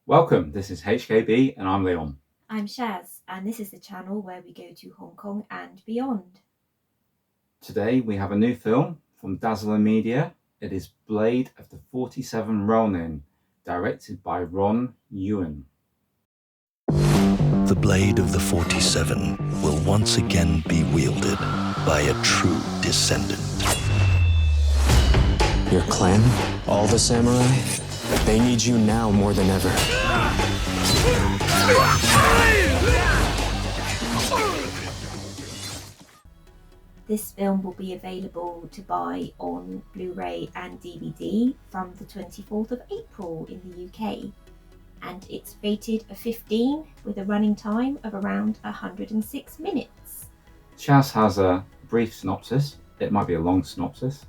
Welcome, this is HKB and I'm Leon. I'm Shaz, and this is the channel where we go to Hong Kong and beyond. Today we have a new film from Dazzler Media. It is Blade of the 47 Ronin, directed by Ron Yuen. The Blade of the 47 will once again be wielded by a true descendant. Your clan, all the samurai, they need you now more than ever. This film will be available to buy on Blu-ray and DVD from the 24th of April in the UK. And it's rated a 15 with a running time of around 106 minutes. Chaz has a brief synopsis. It might be a long synopsis.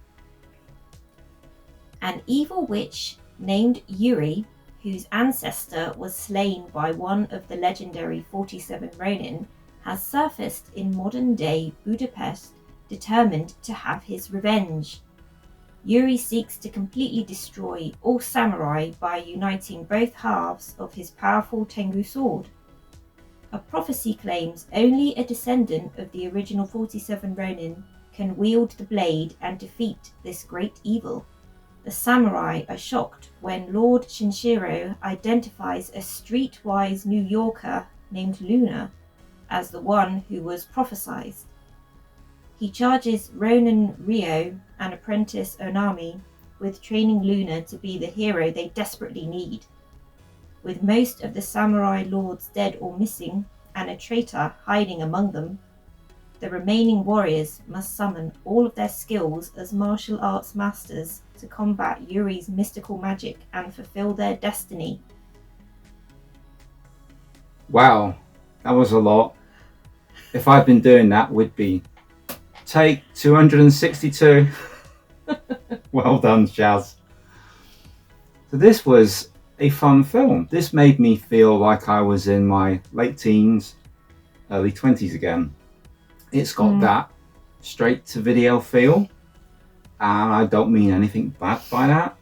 An evil witch named Yuri, whose ancestor was slain by one of the legendary 47 Ronin, has surfaced in modern-day Budapest, determined to have his revenge. Yuri seeks to completely destroy all samurai by uniting both halves of his powerful Tengu sword. A prophecy claims only a descendant of the original 47 Ronin can wield the blade and defeat this great evil. The samurai are shocked when Lord Shinshiro identifies a streetwise New Yorker named Luna as the one who was prophesied. He charges Ronin Ryo and apprentice Onami with training Luna to be the hero they desperately need. With most of the samurai lords dead or missing, and a traitor hiding among them, the remaining warriors must summon all of their skills as martial arts masters to combat Yuri's mystical magic and fulfill their destiny. Wow, that was a lot. If I'd been doing that, we'd be take 262. Well done, Chaz. So this was a fun film. This made me feel like I was in my late teens, early 20s again. It's got that straight to video feel, and I don't mean anything bad by that.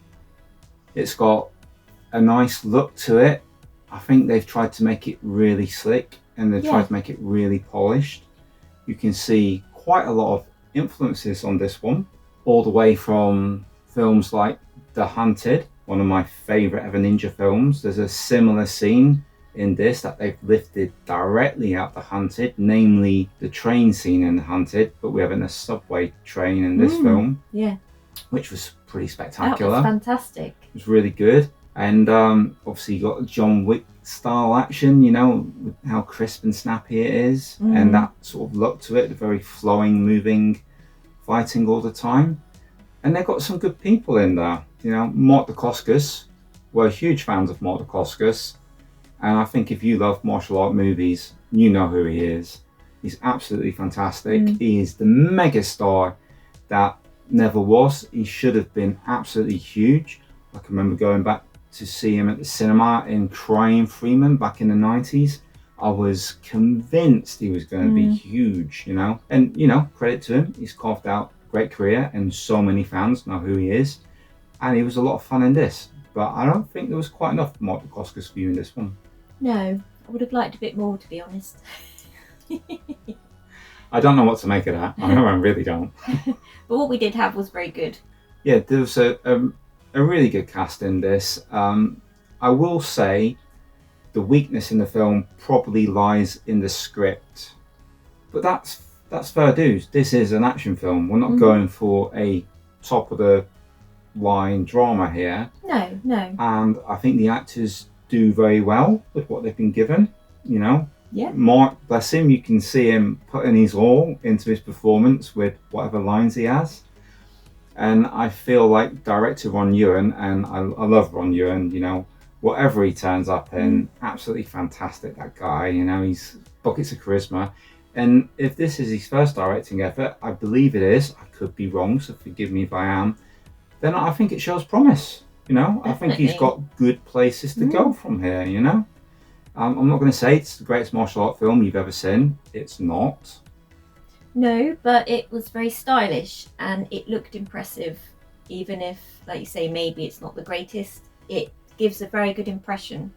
It's got a nice look to it. I think they've tried to make it really slick and they've tried to make it really polished. You can see quite a lot of influences on this one, all the way from films like The Hunted, one of my favorite ever ninja films. There's a similar scene in this that they've lifted directly out The Hunted, namely the train scene in The Hunted, but we have in a subway train in this film, which was pretty spectacular. That was fantastic. It was really good. And obviously you got John Wick style action, you know, with how crisp and snappy it is, and that sort of look to it, very flowing, moving, fighting all the time. And they've got some good people in there. You know, Mort Dacascos, we're huge fans of Mort Dacascos, and I think if you love martial art movies, you know who he is. He's absolutely fantastic. He is the megastar that never was. He should have been absolutely huge. I can remember going back to see him at the cinema in Crying Freeman back in the 90s. I was convinced he was going to be huge, you know. And, you know, credit to him, he's carved out a great career and so many fans know who he is. And he was a lot of fun in this. But I don't think there was quite enough Mort Dacascos for you in this one. No, I would have liked a bit more, to be honest. I don't know what to make of that. I really don't. But what we did have was very good. Yeah, there was a really good cast in this. I will say the weakness in the film probably lies in the script, but that's fair dues. This is an action film. We're not going for a top of the line drama here. No. And I think the actors do very well with what they've been given, you know. Yeah. Mark, bless him, you can see him putting his all into his performance with whatever lines he has. And I feel like director Ron Yuen, and I love Ron Yuen, you know, whatever he turns up in, absolutely fantastic, that guy, you know, he's buckets of charisma. And if this is his first directing effort, I believe it is, I could be wrong, so forgive me if I am, then I think it shows promise, you know. Definitely. I think he's got good places to go from here, you know. I'm not going to say it's the greatest martial art film you've ever seen. It's not. No, but it was very stylish and it looked impressive. Even if, like you say, maybe it's not the greatest, it gives a very good impression.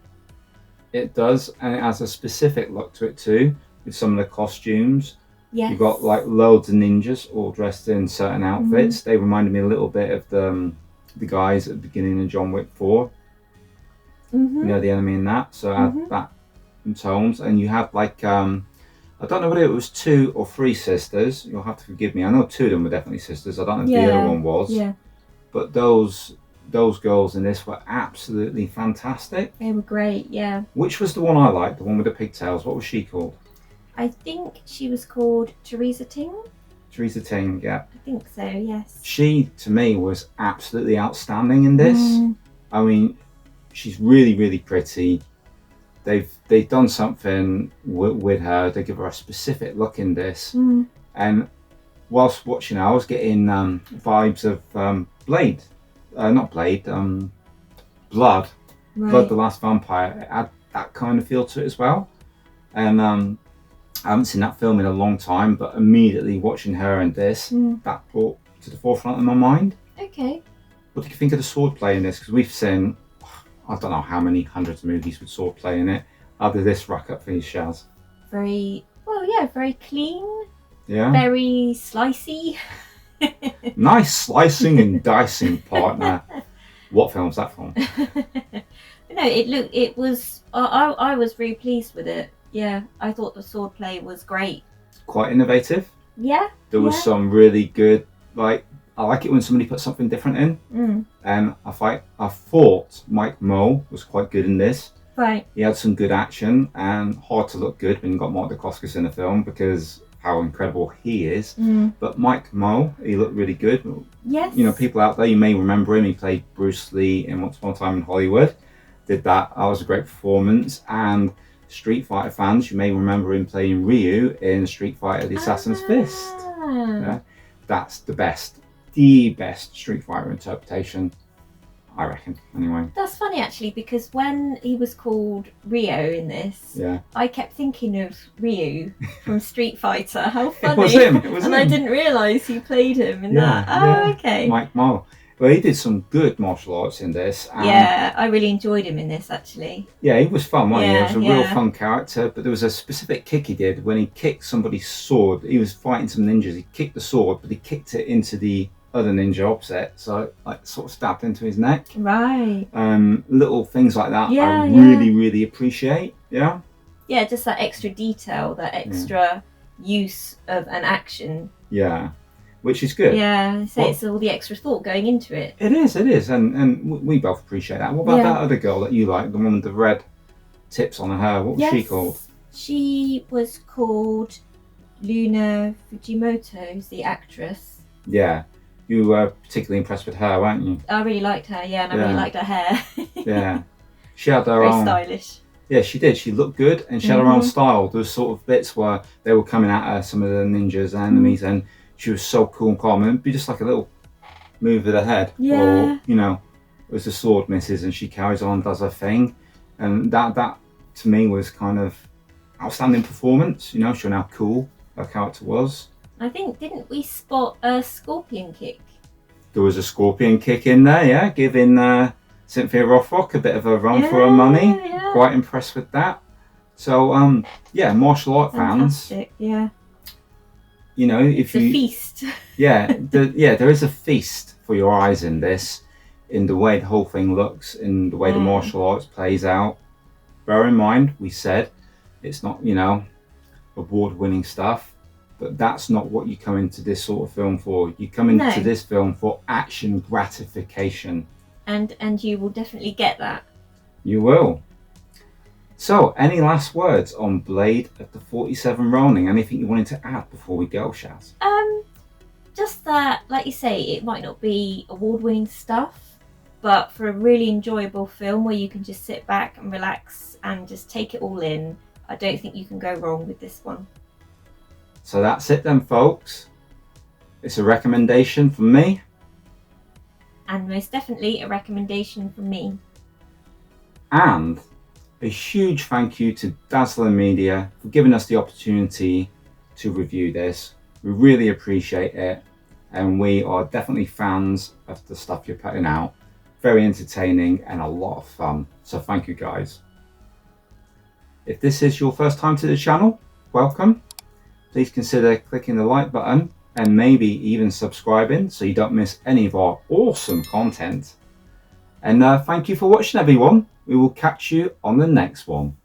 It does, and it has a specific look to it too, with some of the costumes. Yes. You've got like loads of ninjas all dressed in certain outfits. They reminded me a little bit of the guys at the beginning of John Wick 4. You know, the enemy in that. So I had that in tones, and you have like I don't know whether it was 2 or 3 sisters. You'll have to forgive me. I know 2 of them were definitely sisters. I don't know if the other one was. Yeah. But those girls in this were absolutely fantastic. They were great, yeah. Which was the one I liked? The one with the pigtails. What was she called? I think she was called Teresa Ting. Teresa Ting, yeah. I think so, yes. She, to me, was absolutely outstanding in this. I mean, she's really, really pretty. They've done something with her. They give her a specific look in this. And whilst watching her, I was getting vibes of Blade. Not Blade, Blood. Right. Blood, the Last Vampire. It had that kind of feel to it as well. And I haven't seen that film in a long time, but immediately watching her in this, that brought to the forefront of my mind. Okay. What do you think of the swordplay in this? Because we've seen, I don't know how many hundreds of movies with swordplay in it. How did this rack up for you, Shaz? Very clean. Yeah? Very slicey. Nice slicing and dicing, partner. What film's that from? No, it was, I was really pleased with it. Yeah, I thought the swordplay was great. Quite innovative. Yeah. There was some really good, like, I like it when somebody puts something different in. And I thought Mike Moe was quite good in this. Right. He had some good action, and hard to look good when you've got Mark Dacascos in the film because how incredible he is. But Mike Moe, he looked really good. Yes. You know, people out there, you may remember him. He played Bruce Lee in Once Upon a Time in Hollywood. Did that. That was a great performance. And Street Fighter fans, you may remember him playing Ryu in Street Fighter: The Assassin's Fist. Yeah? That's the best Street Fighter interpretation, I reckon, anyway. That's funny actually, because when he was called Rio in this, Yeah. I kept thinking of Ryu from Street Fighter. How funny. It was him. It was and him. I didn't realise he played him in that. Oh, okay. Mike Moe. Well, he did some good martial arts in this. And yeah, I really enjoyed him in this actually. yeah, he was fun, wasn't he? He was a real Yeah. fun character, but there was a specific kick he did when he kicked somebody's sword. He was fighting some ninjas. He kicked the sword, but he kicked it into the other ninja opposite, so like sort of stabbed into his neck. Right. Little things like that Yeah, I yeah. really appreciate. Yeah. Yeah, just that extra detail, that extra use of an action. Yeah. Which is good. Yeah, so Well- it's all the extra thought going into it. It is, and we both appreciate that. What about Yeah. that other girl that you like, the one with the red tips on her hair? What was she Yes. called? She was called Luna Fujimoto, who's the actress. Yeah. You were particularly impressed with her, weren't you? I really liked her, yeah, and I Yeah. really liked her hair. Yeah. She had her Very own. stylish. Yeah, she did. She looked good, and she had her own style. There was sort of bits where they were coming at her, some of the ninjas and enemies, and she was so cool and calm. And it'd be just like a little move of the head, Yeah. or you know, as the sword misses, and she carries on, does her thing, and that to me was kind of outstanding performance. You know, showing how cool her character was. I think, didn't we spot a scorpion kick? There was a scorpion kick in there, yeah, giving Cynthia Rothrock a bit of a run for her money. Yeah. Quite impressed with that. So, yeah, martial art fans, Fantastic, yeah. you know, if It's a you, feast. there is a feast for your eyes in this, in the way the whole thing looks, in the way the martial arts plays out. Bear in mind, we said it's not, you know, award-winning stuff, but that's not what you come into this sort of film for. You come into No. this film for action gratification. And you will definitely get that. You will. So, any last words on Blade of the 47 Ronin? Anything you wanted to add before we go, Shaz? Just that, like you say, it might not be award-winning stuff, but for a really enjoyable film where you can just sit back and relax and just take it all in, I don't think you can go wrong with this one. So that's it then, folks. It's a recommendation from me. And most definitely a recommendation from me. And a huge thank you to Dazzler Media for giving us the opportunity to review this. We really appreciate it. And we are definitely fans of the stuff you're putting out. Very entertaining and a lot of fun. So thank you guys. If this is your first time to the channel, welcome. Please consider clicking the like button and maybe even subscribing so you don't miss any of our awesome content. And thank you for watching, everyone. We will catch you on the next one.